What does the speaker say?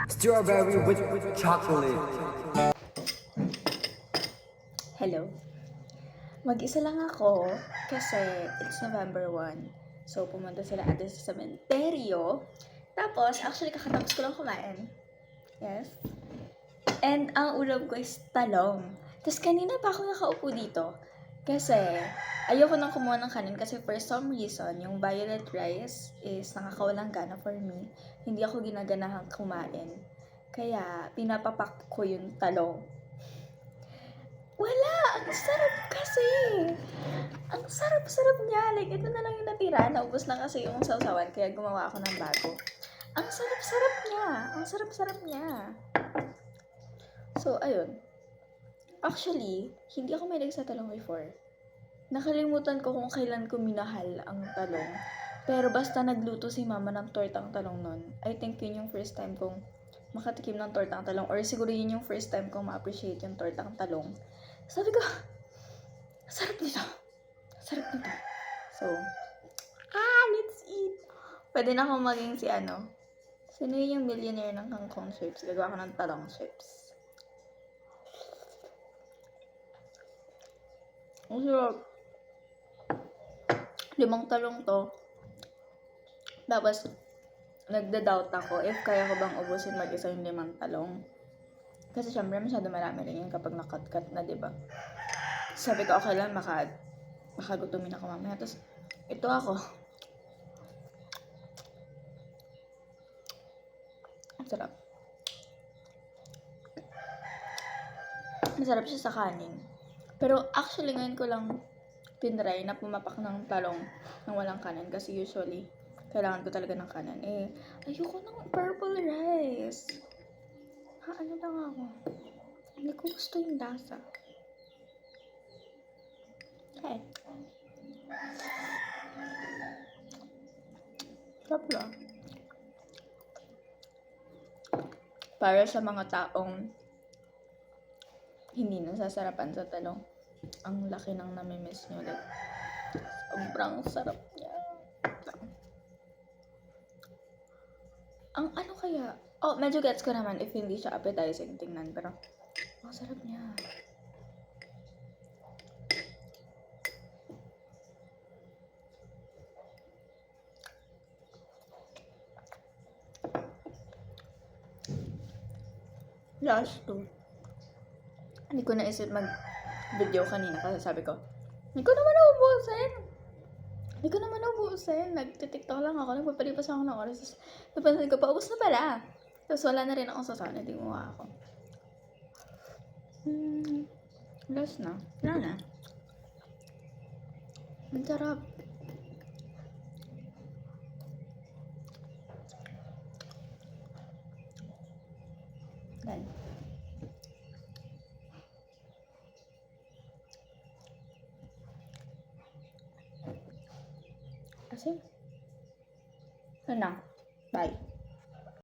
Strawberry with chocolate. Hello. Mag-isa lang ako kasi it's November 1. So, pumunta sila ate sa sementeryo. Tapos, actually, kakatapos ko lang kumain. Yes. And ang ulam ko is talong. Tapos, kanina pa ako nakaupo dito. Kasi, ayoko nang kumuha ng kanin kasi for some reason, yung violet rice is nakakawalang gana for me. Hindi ako ginaganahan kumain. Kaya, pinapapak ko yung talong. Wala! Ang sarap kasi! Ang sarap-sarap niya. Like, ito na lang yung natira. Naubos na kasi yung sausawan, kaya gumawa ako ng bago. Ang sarap-sarap niya. Ang sarap-sarap niya. So, ayun. Actually, hindi ako mahilig sa talong before. Nakalimutan ko kung kailan ko minahal ang talong. Pero basta nagluto si mama ng tortang talong nun, I think yun yung first time kong makatikim ng tortang talong. Or siguro yun yung first time kong ma-appreciate yung tortang talong. Sabi ko, sarap nito. Sarap nito. So, let's eat. Pwede na akong maging si ano. Sino yung millionaire ng kangkong chips? Gagawa ko ng talong chips. Ang sarap. 5 talong to. Tapos, nagda-doubt ako if kaya ko bang ubusin mag-isa yung 5 talong. Kasi syempre, masyado marami rin yun kapag nakat-cut na, diba? Sabi ko, okay lang, makagutumin ako mamaya. Tapos, ito ako. Ang sarap. Masarap siya sa kanin. Pero actually, ngayon ko lang tinry na pumapak ng talong ng walang kanin. Kasi usually, kailangan ko talaga ng kanin. Ayoko ng purple rice. Ano lang ako. Hindi ko gusto yung lasa. Okay. Sarap lang. Para sa mga taong hindi nasasarapan sa talong, ang laki ng namimiss nyo. Like, sobrang sarap niya. Ang ano kaya? Oh, medyo gets ko naman if hindi siya appetizing tingnan. Pero, ang sarap niya. Last two. Hindi ko naisip mag-video kanina kasi sabi ko, hindi ko naman naubusin. Nagtitiktok lang ako, nagpapalipas ako ng oras. Tapos, napansin ko, paubos na pala. Tapos, wala na rin akong sasawan, hindi gumawa ako. Last na. Wala na. Ang sarap. Done. Asin? Ano na?